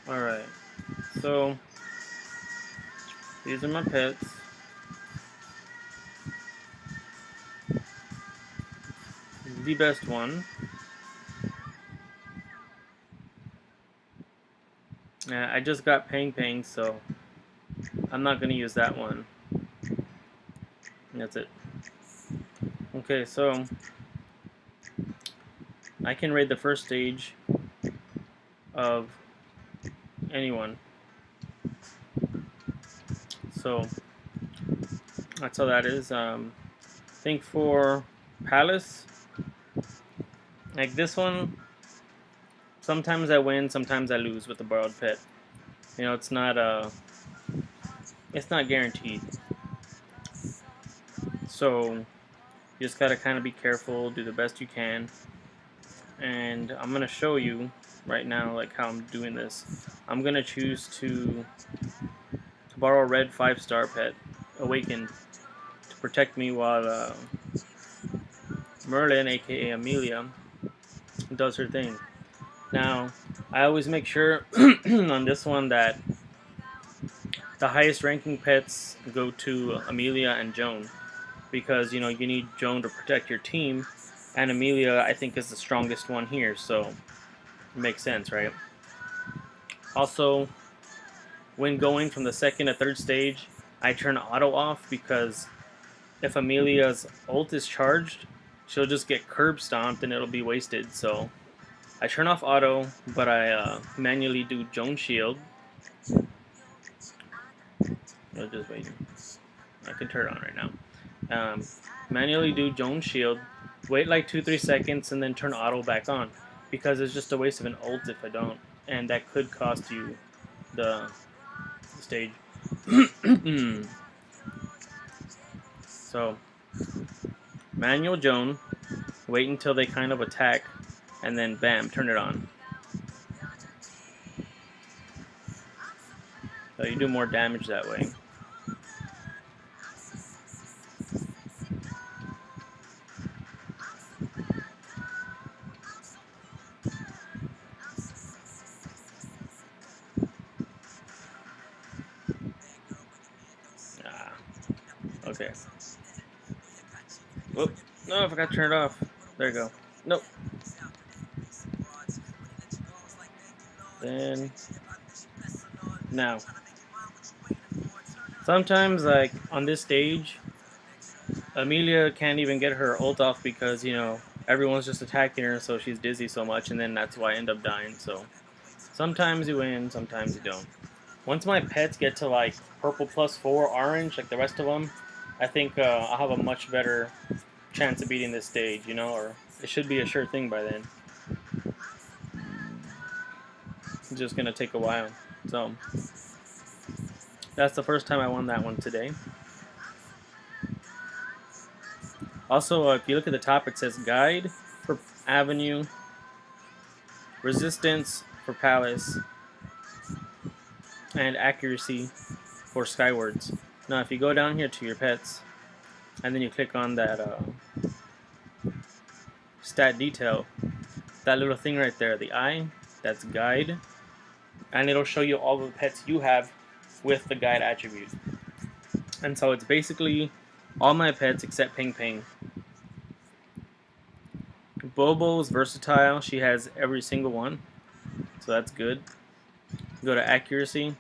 Alright, so these are my pets. The best one. I just got Pang Pang, so I'm not going to use that one. And that's it. Okay, so I can raid the first stage of anyone. So that's how that is. I think for Palace, like this one, sometimes I win, sometimes I lose with the borrowed pet. You know, it's not guaranteed. So you just gotta kind of be careful, do the best you can, and I'm gonna show you right now like how I'm doing this. I'm gonna choose to borrow a red 5-star pet, Awaken, to protect me while Merlin, aka Amelia, does her thing. Now, I always make sure on this one that the highest ranking pets go to Amelia and Joan because you know you need Joan to protect your team, and Amelia I think is the strongest one here, so it makes sense, right? Also, when going from the second to third stage, I turn auto off because if Amelia's ult is charged, she'll just get curb stomped and it'll be wasted. So I turn off auto, but I manually do Joan shield. I'll just wait. I can turn it on right now. Manually do Joan shield, wait like 2-3 seconds, and then turn auto back on because it's just a waste of an ult if I don't, and that could cost you the stage. So manual Joan, wait until they kind of attack, and then bam, turn it on. So you do more damage that way. Ah, okay. Whoop. No, I forgot to turn it off. There you go. Nope. Then now. Sometimes like on this stage, Amelia can't even get her ult off because, you know, everyone's just attacking her, so she's dizzy so much, and then that's why I end up dying. So sometimes you win, sometimes you don't. Once my pets get to like purple +4, orange, like the rest of them, I think I'll have a much better chance of beating this stage, you know, or it should be a sure thing by then. It's just gonna take a while. So that's the first time I won that one today. Also, if you look at the top, it says Guide for Avenue, Resistance for Palace, and Accuracy for Skywards. Now, if you go down here to your pets, and then you click on that stat detail, that little thing right there, the eye, that's Guide, and it'll show you all the pets you have with the Guide attribute. And so it's basically all my pets except Ping Ping. Bobo's versatile. She has every single one, so that's good. Go to accuracy.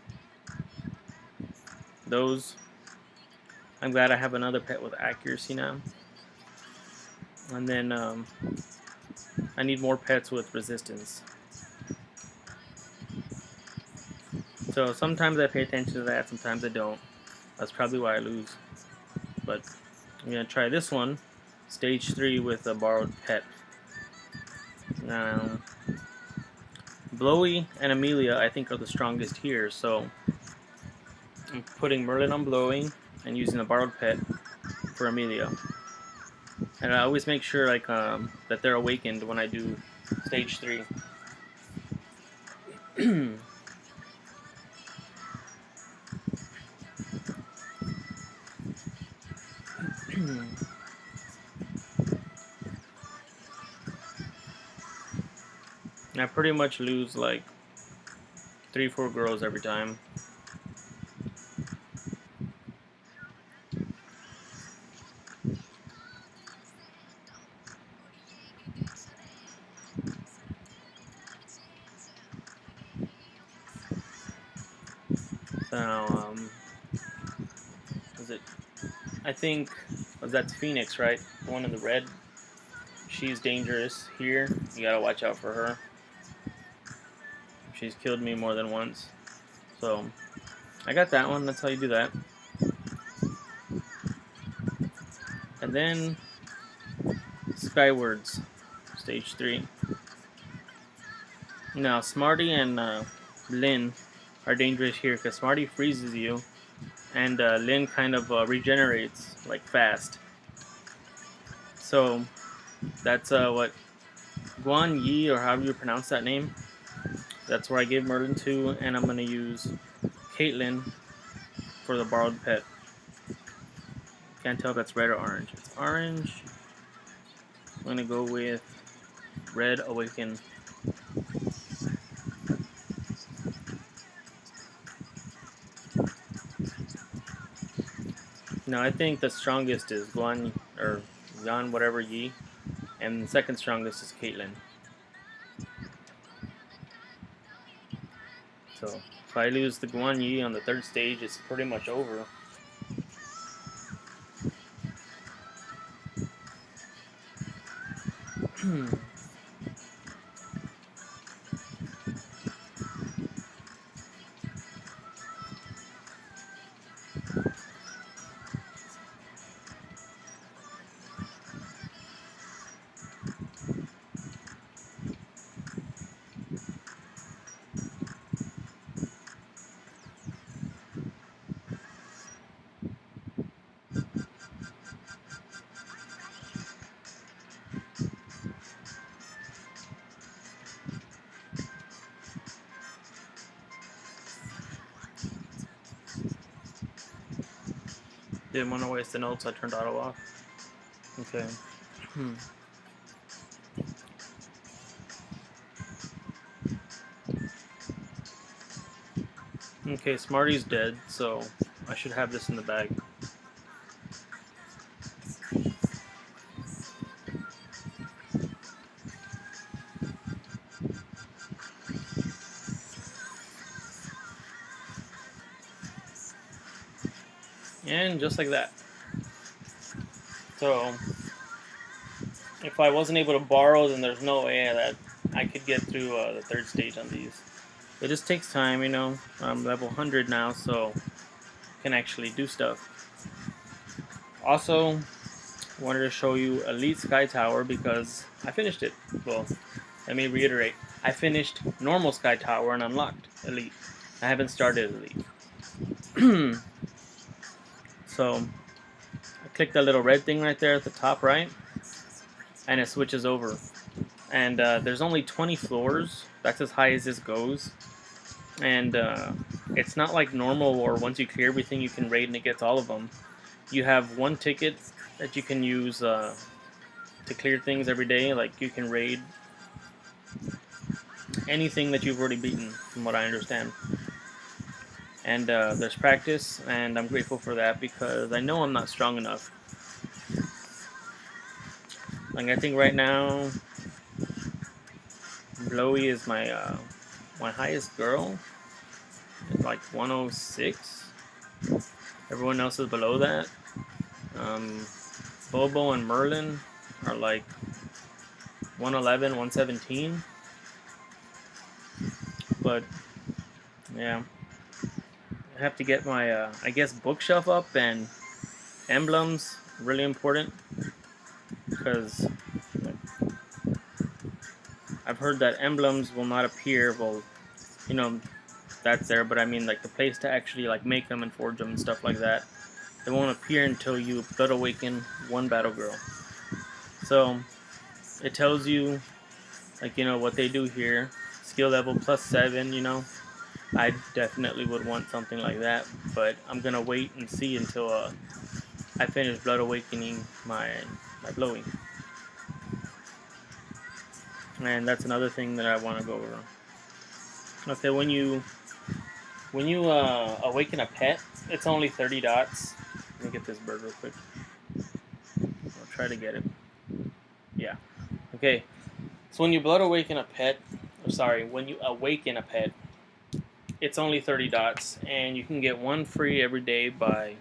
Those. I'm glad I have another pet with accuracy now. And then I need more pets with resistance. So sometimes I pay attention to that, sometimes I don't. That's probably why I lose. But I'm gonna try this one, stage 3 with a borrowed pet. Now, Blowy and Amelia I think are the strongest here, so I'm putting Merlin on Blowy and using a borrowed pet for Amelia. And I always make sure like that they're awakened when I do stage 3. I pretty much lose like 3-4 girls every time. So is it? I think that's Phoenix, right? The one in the red. She's dangerous here. You gotta watch out for her. She's killed me more than once. So I got that one. That's how you do that. And then Skywards, stage 3. Now Smarty and Lynn are dangerous here because Smarty freezes you, and Lynn kind of regenerates like fast. So that's what Guan Yi, or however you pronounce that name. That's where I gave Merlin to, and I'm gonna use Caitlyn for the borrowed pet. Can't tell if that's red or orange. It's orange. I'm gonna go with red Awaken. No, I think the strongest is Guan or Yan, whatever Yi, and the second strongest is Caitlyn. So if I lose the Guan Yi on the third stage, it's pretty much over. Didn't want to waste the notes, so I turned auto off. Okay. Okay, Smarty's dead, so I should have this in the bag. And just like that. So if I wasn't able to borrow, then there's no way that I could get through the third stage on these. It just takes time, you know. I'm level 100 now, so I can actually do stuff. Also, wanted to show you Elite Sky Tower because I finished it. Well, let me reiterate. I finished normal Sky Tower and unlocked Elite. I haven't started Elite. So, I click that little red thing right there at the top right, and it switches over. And there's only 20 floors. That's as high as this goes. And it's not like normal, or once you clear everything you can raid and it gets all of them. You have one ticket that you can use to clear things every day. Like you can raid anything that you've already beaten, from what I understand. And there's practice, and I'm grateful for that because I know I'm not strong enough. Like I think right now, Blowy is my my highest girl. It's like 106. Everyone else is below that. Bobo and Merlin are like 111, 117. But yeah, I have to get my I guess bookshelf up, and emblems really important because I've heard that emblems will not appear. Well, you know, that's there, but I mean like the place to actually like make them and forge them and stuff like that. They won't appear until you Blood Awaken one battle girl. So it tells you, like, you know, what they do here. Skill level +7, you know. I definitely would want something like that, but I'm gonna wait and see until I finish Blood Awakening my Blowy. And that's another thing that I want to go over. Okay, when you when you awaken a pet, it's only 30 dots. Let me get this bird real quick. I'll try to get it. Yeah. Okay. So when you blood awaken a pet, or sorry, when you awaken a pet, it's only 30 dots, and you can get one free every day by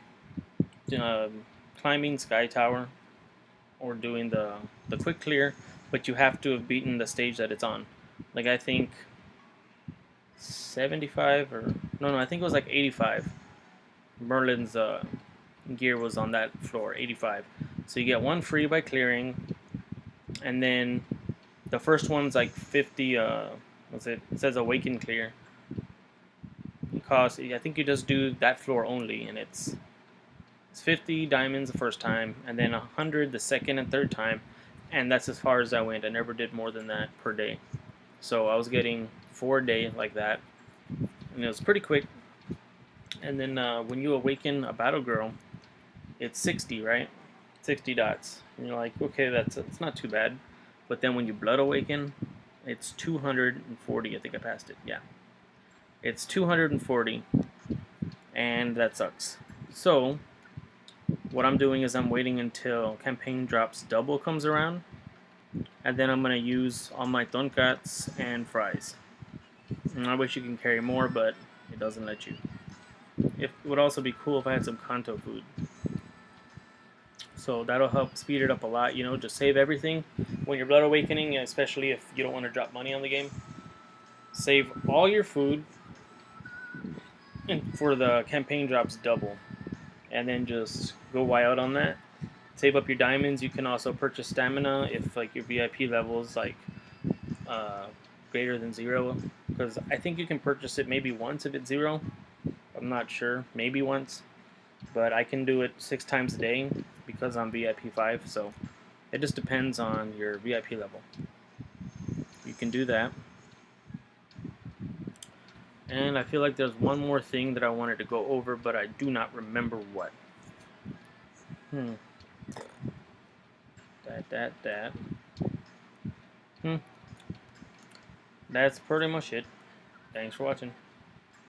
climbing Sky Tower or doing the quick clear, but you have to have beaten the stage that it's on. Like I think 75 or no, I think it was like 85. Merlin's gear was on that floor, 85. So you get one free by clearing, and then the first one's like 50. What's it? It says Awaken clear. It costs. I think you just do that floor only, and it's 50 diamonds the first time, and then 100 the second and third time, and that's as far as I went. I never did more than that per day. So I was getting 4 a day like that, and it was pretty quick. And then when you awaken a battle girl, it's 60, right? 60 dots. And you're like, okay, it's not too bad. But then when you blood awaken, it's 240. I think I passed it. Yeah. It's 240, and that sucks. So what I'm doing is I'm waiting until campaign drops double comes around, and then I'm going to use all my tonkats and fries. And I wish you can carry more, but it doesn't let you. It would also be cool if I had some Kanto food. So that'll help speed it up a lot, you know, just save everything. When you're blood awakening, especially if you don't want to drop money on the game, save all your food and for the campaign drops double. And then just go wild on that. Save up your diamonds. You can also purchase stamina if like your VIP level is like greater than 0. Because I think you can purchase it maybe once if it's 0. I'm not sure. Maybe once. But I can do it 6 times a day because I'm VIP 5, so it just depends on your VIP level. You can do that. And I feel like there's one more thing that I wanted to go over, but I do not remember what. That. That's pretty much it. Thanks for watching.